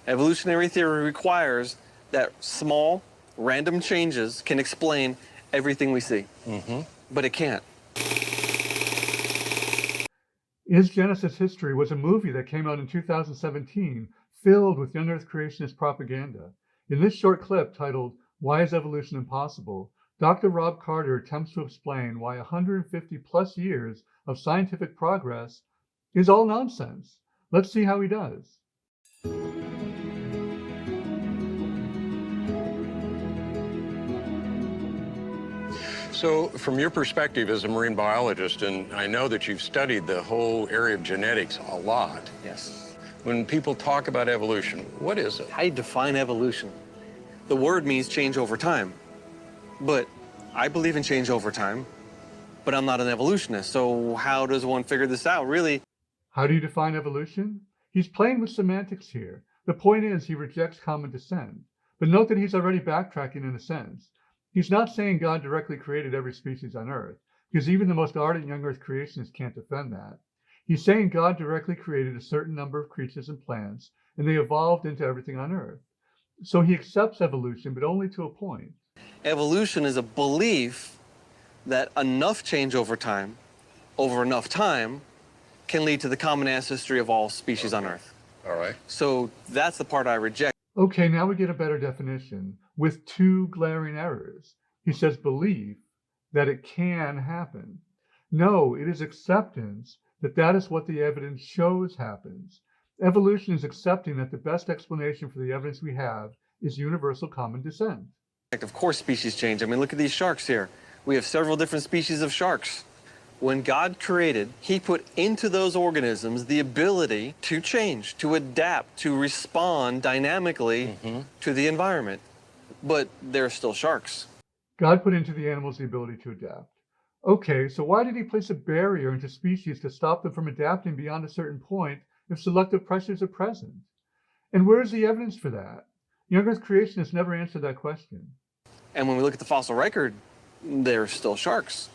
Evolutionary theory requires that small, random changes can explain everything we see. But it can't. Is Genesis History was a movie that came out in 2017 filled with young Earth creationist propaganda. In this short clip titled, Why is Evolution Impossible?, Dr. Rob Carter attempts to explain why 150 plus years of scientific progress is all nonsense. Let's see how he does. So from your perspective as a marine biologist, and I know that you've studied the whole area of genetics a lot. Yes. When people talk about evolution, what is it? How do you define evolution? The word means change over time. But I believe in change over time, but I'm not an evolutionist. So how does one figure this out, really? How do you define evolution? He's playing with semantics here. The point is he rejects common descent. But note that he's already backtracking in a sense. He's not saying God directly created every species on Earth, because even the most ardent young Earth creationists can't defend that. He's saying God directly created a certain number of creatures and plants, and they evolved into everything on Earth. So he accepts evolution, but only to a point. Evolution is a belief that enough change over enough time, can lead to the common ancestry of all species on Earth. All right. So that's the part I reject. Okay, now we get a better definition with two glaring errors. He says belief, that it can happen. No, it is acceptance that that is what the evidence shows happens. Evolution is accepting that the best explanation for the evidence we have is universal common descent. Of course species change. I mean, look at these sharks here. We have several different species of sharks. When God created, he put into those organisms the ability to change, to adapt, to respond dynamically to the environment. But they're still sharks. God put into the animals the ability to adapt. Okay, so why did he place a barrier into species to stop them from adapting beyond a certain point if selective pressures are present? And where is the evidence for that? Young Earth creationists never answered that question. And when we look at the fossil record, they're still sharks.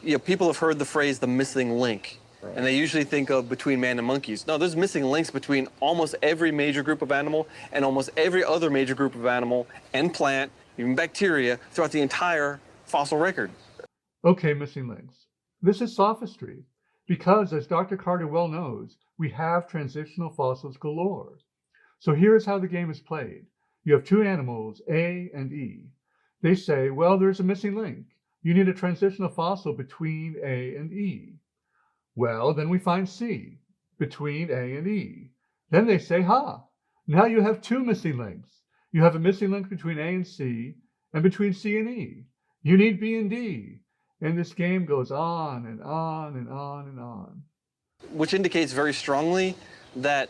You know, people have heard the phrase the missing link, and they usually think of between man and monkeys. No, there's missing links between almost every major group of animal and almost every other major group of animal and plant, even bacteria, throughout the entire fossil record. Okay, missing links. This is sophistry, because as Dr. Carter well knows, we have transitional fossils galore. So here's how the game is played. You have two animals, A and E. They say, well, there's a missing link. You need a transitional fossil between A and E. Well, then we find C, between A and E. Then they say, ha, now you have two missing links. You have a missing link between A and C, and between C and E. You need B and D. And this game goes on and on and on and on. Which indicates very strongly that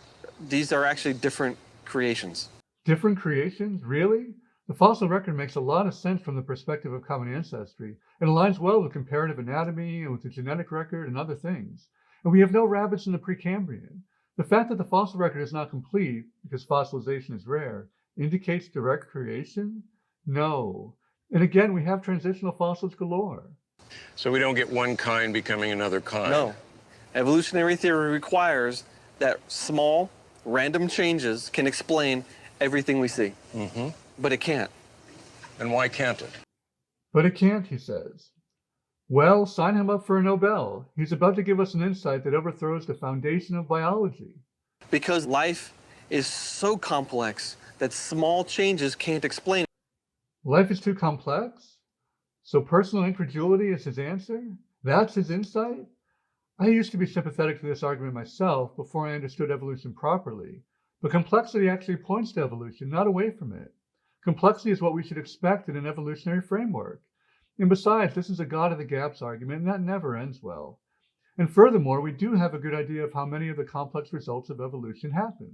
these are actually different creations. Different creations? Really? The fossil record makes a lot of sense from the perspective of common ancestry. It aligns well with comparative anatomy and with the genetic record and other things. And we have no rabbits in the Precambrian. The fact that the fossil record is not complete, because fossilization is rare, indicates direct creation? No. And again, we have transitional fossils galore. So we don't get one kind becoming another kind? No. Evolutionary theory requires that small, random changes can explain everything we see. But it can't. And why can't it? But it can't, he says. Well, sign him up for a Nobel. He's about to give us an insight that overthrows the foundation of biology. Because life is so complex that small changes can't explain it. Life is too complex? So personal incredulity is his answer? That's his insight? I used to be sympathetic to this argument myself before I understood evolution properly. But complexity actually points to evolution, not away from it. Complexity is what we should expect in an evolutionary framework. And besides, this is a God of the gaps argument, and that never ends well. And furthermore, we do have a good idea of how many of the complex results of evolution happened.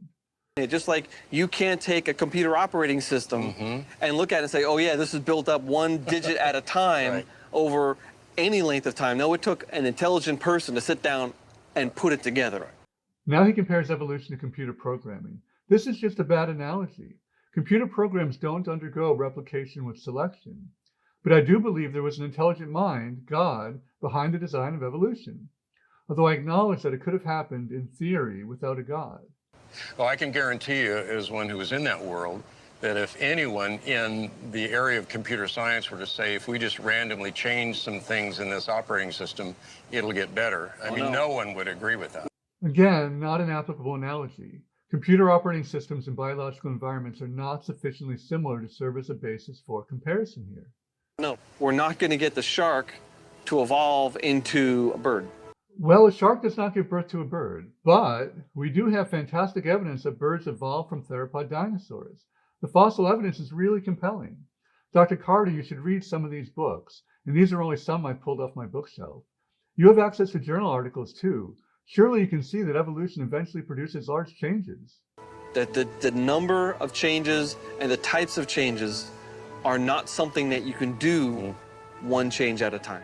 Just like you can't take a computer operating system and look at it and say, oh yeah, this is built up one digit at a time over any length of time. No, it took an intelligent person to sit down and put it together. Now he compares evolution to computer programming. This is just a bad analogy. Computer programs don't undergo replication with selection. But I do believe there was an intelligent mind, God, behind the design of evolution. Although I acknowledge that it could have happened in theory without a God. Well, I can guarantee you, as one who was in that world, that if anyone in the area of computer science were to say, if we just randomly change some things in this operating system, it'll get better, I mean, no one would agree with that. Again, not an applicable analogy. Computer operating systems and biological environments are not sufficiently similar to serve as a basis for comparison here. No, we're not going to get the shark to evolve into a bird. Well, a shark does not give birth to a bird, but we do have fantastic evidence that birds evolved from theropod dinosaurs. The fossil evidence is really compelling. Dr. Carter, you should read some of these books, and these are only some I pulled off my bookshelf. You have access to journal articles too. Surely you can see that evolution eventually produces large changes. That the number of changes and the types of changes are not something that you can do one change at a time.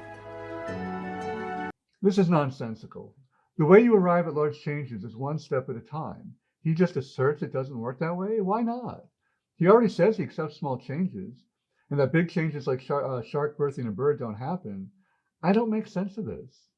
This is nonsensical. The way you arrive at large changes is one step at a time. He just asserts it doesn't work that way? Why not? He already says he accepts small changes, and that big changes like shark birthing a bird don't happen. I don't make sense of this.